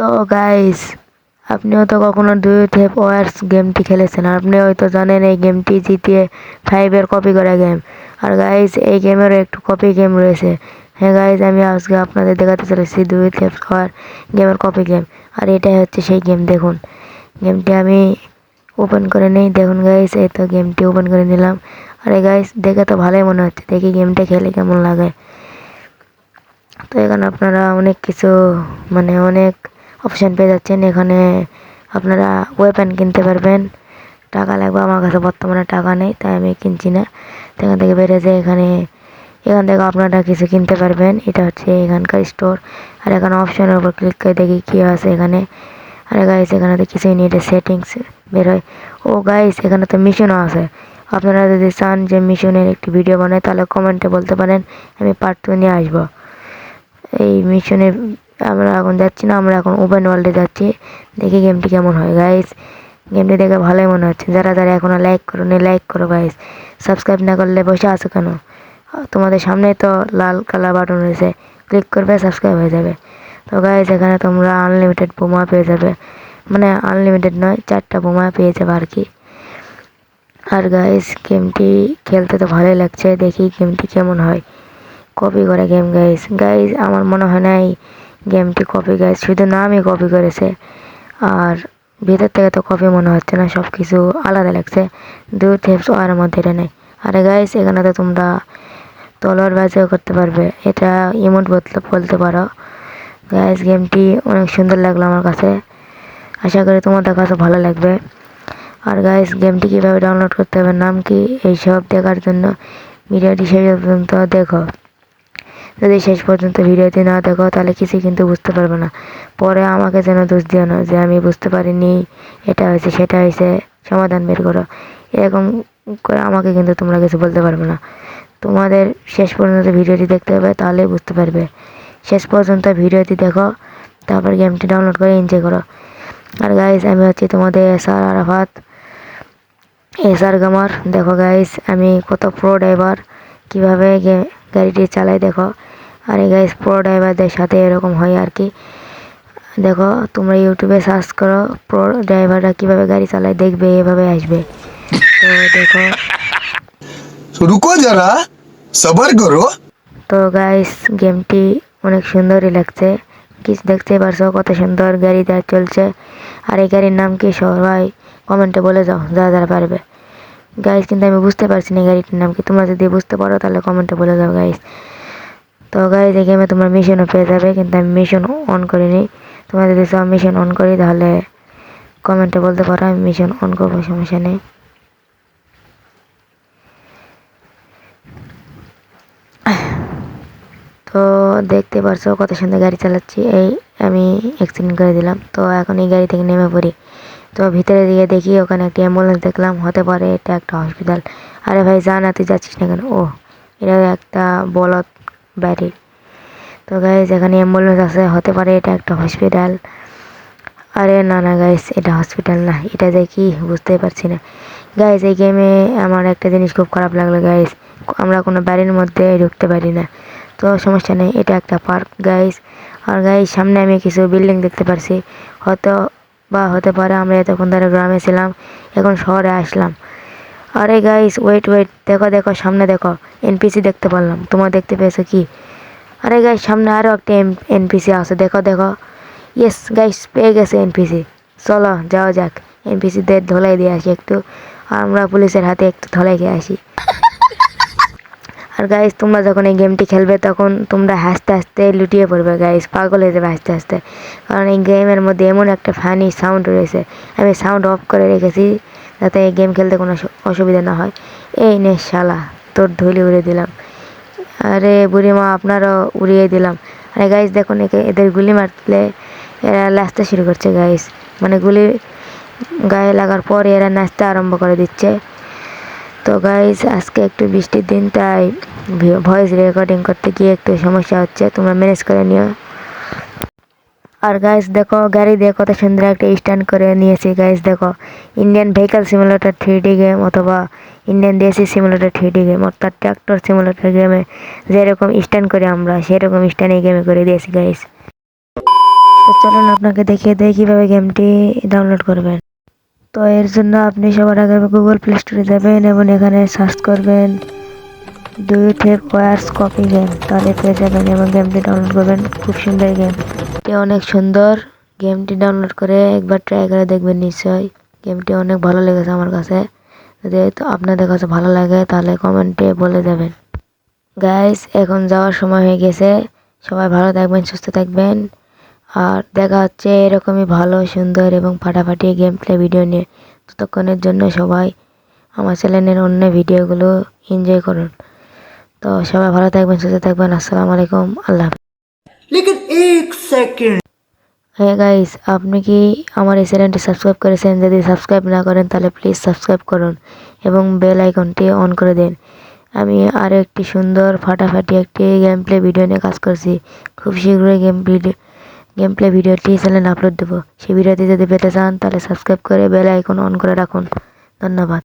তো গাইস, আপনিও তো কখনো ডু ইউ হ্যাভ ওয়ার্স গেমটি খেলেছেন, আপনি হয়তো জানেন এই গেমটি GTA 5 কপি করা গেম। আর গাইস, এই গেমেরও একটু কপি গেম রয়েছে। হ্যাঁ গাইস, আমি আজকে আপনাদের দেখাতে চলেছি ডু ইউ হ্যাভ ওয়ার গেমের কপি গেম। আর এটাই হচ্ছে সেই গেম। দেখুন গেমটি আমি ওপেন করে নেই। দেখুন গাইস, এই তো গেমটি ওপেন করে নিলাম। আরে গাইস, দেখে তো ভালোই মনে হচ্ছে, দেখি গেমটা খেলে কেমন লাগে। তো এখানে আপনারা অনেক কিছু অনেক অপশান পেয়ে যাচ্ছেন। এখানে আপনারা ওয়েপেন কিনতে পারবেন, টাকা লাগবে। আমার কাছে বর্তমানে টাকা নেই, তাই আমি কিনছি না। তো এখান থেকে বেরিয়েছে এখান থেকে আপনারা কিছু কিনতে পারবেন। এটা হচ্ছে এখানকার স্টোর। আর এখানে অপশনের উপর ক্লিক করে দেখি কী আছে এখানে। আরে গাইস, এখানে তো কিছুই নেই, এটা সেটিংস বের হয়। ও গাইস, এখানে তো মিশনও আছে। আপনারা যদি চান যে মিশনের একটি ভিডিও বানায়, তাহলে কমেন্টে বলতে পারেন, আমি পার্ট 2 নিয়ে আসবো। এই মিশনে আমরা এখন যাচ্ছি না, আমরা এখন ওপেন ওয়ার্ল্ডে যাচ্ছি। দেখি গেমটি কেমন হয়। গাইস, গেমটি দেখে ভালোই মনে হচ্ছে। যারা যারা এখনও লাইক করো নি, লাইক করো গাইস। সাবস্ক্রাইব না করলে বসে আছো কেন? তোমাদের সামনেই তো লাল কালার বাটন রয়েছে, ক্লিক করবে, সাবস্ক্রাইব হয়ে যাবে। তো গাইস, এখানে তোমরা আনলিমিটেড বোমা পেয়ে যাবে, আনলিমিটেড নয়, 4টা বোমা পেয়ে যাবে আর কি। আর গাইস, গেমটি খেলতে তো ভালোই লাগছে, দেখি গেমটি কেমন হয়। কপি করা গেম গাইস। গাইস, আমার মনে হয় না এই গেমটি কপি গাইস, শুধু নামই কপি করেছে। আর ভিতর থেকে তো কপি মনে হচ্ছে না, সব কিছু আলাদা লাগছে। দু থেপস ওয়ার মধ্যে এটা নেই। আরে গাইস, এখানে তো তোমরা তলোয়ার বাজিও করতে পারবে, এটা ইমোট বলতে পারো। গাইস, গেমটি অনেক সুন্দর লাগলো আমার কাছে, আশা করি তোমাদের কাছে ভালো লাগবে। আর গাইস, গেমটি কীভাবে ডাউনলোড করতে হবে, নাম কি, এইসব দেখার জন্য ভিডিওটি শেষ পর্যন্ত দেখো। যদি শেষ পর্যন্ত ভিডিওটি না দেখো, তাহলে কিছুই কিন্তু বুঝতে পারবে না। পরে আমাকে যেন দোষ দিও না যে আমি বুঝতে পারিনি, এটা হয়েছে সেটা হয়েছে, সমাধান বের করো, এরকম করে আমাকে কিন্তু তোমরা কিছু বলতে পারবে না। তোমাদের শেষ পর্যন্ত ভিডিওটি দেখতে হবে, তাহলেই বুঝতে পারবে। শেষ পর্যন্ত ভিডিওটি দেখো, তারপর গেমটি ডাউনলোড করে এনজয় করো। আর গাইস, আমি হচ্ছি তোমাদের SR আরাফাত, SR গামার। দেখো গাইস, আমি কত প্রো ড্রাইভার, কীভাবে গাড়িটি চালাই দেখো। আর এই গাইস, প্রো ড্রাইভারদের সাথে এরকম হয় আর কি। দেখো, তোমরা ইউটিউবে সার্চ করো প্রো ড্রাইভাররা কীভাবে গাড়ি চালায়, দেখবে এভাবে আসবে। তো দেখো, रुको जरा सबर करो। তো গাইস, গেমটি অনেক সুন্দরই লাগছে। কিছু দেখতে পারছো কত সুন্দর গাড়িটা চলছে। আর এই গাড়ির নাম কি, সবাই কমেন্টে বলে যাও যারা যারা পারবে। গাইস, কিন্তু আমি বুঝতে পারছি না গাড়িটির নাম কি। তোমরা যদি বুঝতে পারো তাহলে কমেন্টে বলে যাও গাইস। তো গাইস, এই গেমে তোমরা মিশনও পেয়ে যাবে, কিন্তু আমি মিশন অন করিনি। তোমরা যদি সব মিশন অন করি, তাহলে কমেন্টে বলতে পারো, আমি মিশন অন করবো, সমস্যা নেই। তো দেখতে পারছো কত সুন্দর গাড়ি চালাচ্ছি। এই আমি অ্যাক্সিডেন্ট করে দিলাম, তো এখন এই গাড়ি থেকে নেমে পড়ি। তো ভিতরে দিকে দেখি, ওখানে একটা অ্যাম্বুলেন্স দেখলাম, হতে পারে এটা একটা হসপিটাল। আরে ভাই, যা না, তুই যাচ্ছিস না কেন? ও, এটা একটা বলদ বাড়ির। তো গাইস, এখানে অ্যাম্বুলেন্স আছে, হতে পারে এটা একটা হসপিটাল। আরে না না গাইস, এটা হসপিটাল না, এটা যে কি বুঝতেই পারছি না। গাইস, এই গেমে আমার একটা জিনিস খুব খারাপ লাগলো গাইস, আমরা কোনো বাড়ির মধ্যে ঢুকতে পারি না। তো সমস্যা নেই, এটা একটা পার্ক গাইস। আর গাইস, সামনে আমি কিছু বিল্ডিং দেখতে পারছি, হয়তো বা হতে পারে আমরা এতক্ষণ ধরে গ্রামে ছিলাম, এখন শহরে আসলাম। আরে গাইস, ওয়েট ওয়েট, দেখো দেখো, সামনে দেখো, এনপিসি দেখতে পারলাম। তোমরা দেখতে পেয়েছো কি? আরে গাইস, সামনে আরও একটা এনপিসি আছে, দেখো দেখো। ইয়েস গাইস, পেয়ে গেছে এনপিসি। চলো যাওয়া যাক, এনপিসিদের ধোলাই দিয়ে আসি একটু, আর আমরা পুলিশের হাতে একটু ধোলাই খেয়ে আসি। আর গাইস, তোমরা যখন এই গেমটি খেলবে, তখন তোমরা হাসতে হাসতে লুটিয়ে পড়বে গাইস, পাগল হয়ে যাবে হাসতে হাসতে। কারণ এই গেমের মধ্যে এমন একটা ফানি সাউন্ড রয়েছে। আমি সাউন্ড অফ করে রেখেছি, যাতে এই গেম খেলতে কোনো অসুবিধা না হয়। এই নে শালা, তোর ধুলি উড়িয়ে দিলাম। আরে বুড়িমা, আপনারও উড়িয়ে দিলাম। আরে গাইস, দেখুন, এদের গুলি মারলে এরা নাচতে শুরু করছে গাইস, গুলি গায়ে লাগার পর এরা নাচতে আরম্ভ করে দিচ্ছে। তো গাইস, আজকে একটু বৃষ্টির দিন, তাই ভয়েস রেকর্ডিং করতে গিয়ে একটু সমস্যা হচ্ছে, তোমরা ম্যানেজ করে নিও। আর গাইস দেখো, গাড়ি দিয়ে কত সুন্দর একটা স্ট্যান্ড করে নিয়েছি গাইস। দেখো, Indian vehicle simulator 3D game, অথবা ইন্ডিয়ান দেশি সিমুলেটর 3D গেম, অর্থাৎ ট্র্যাক্টর সিমুলেটর গেমে যেরকম স্ট্যান্ড করে আমরা, সেরকম স্ট্যান্ড এই গেমে করে দিয়েছি গাইস। তো তো চলুন আপনাকে দেখিয়ে দেয় কীভাবে গেমটি ডাউনলোড করবেন। তো এর জন্য আপনি সবার আগে গুগল প্লে স্টোরে যাবেন এবং এখানে সার্চ করবেন do you have wars copy game, তাহলে পেয়ে যাবেন এবং গেমটি ডাউনলোড করবেন। খুব সুন্দর গেম, এটি অনেক সুন্দর। গেমটি ডাউনলোড করে একবার ট্রাই করে দেখবেন, নিশ্চয়ই গেমটি অনেক ভালো লেগেছে আমার কাছে। যদি তো আপনাদের কাছে ভালো লাগে তাহলে কমেন্টে বলে দেবেন। গাইস এখন যাওয়ার সময় হয়ে গেছে, সবাই ভালো থাকবেন, সুস্থ থাকবেন, আর দেখা হচ্ছে এরকমই ভালো সুন্দর এবং ফাটাফাটি গেম প্লে ভিডিও নিয়ে। ততক্ষণের জন্য সবাই আমার চ্যানেলের অন্য ভিডিওগুলো এনজয় করুন। তো সবাই ভালো থাকবেন, সুস্থ থাকবেন। আসসালামু আলাইকুম, আল্লাহ হাফেজ। लेकिन एक सेकंड হ্যাঁ গাইস, আপনি কি আমার এই চ্যানেলটি সাবস্ক্রাইব করেছেন? যদি সাবস্ক্রাইব না করেন তাহলে প্লিজ সাবস্ক্রাইব করুন এবং বেল আইকনটি অন করে দিন। আমি আরও একটি সুন্দর ফাটাফাটি একটি গেম প্লে ভিডিও নিয়ে কাজ করছি। খুব শীঘ্রই গেম প্লে ভিডিওটি চ্যানেলে আপলোড দেবো। সেই ভিডিওটি যদি পেতে চান তাহলে সাবস্ক্রাইব করে বেল আইকন অন করে রাখুন। ধন্যবাদ।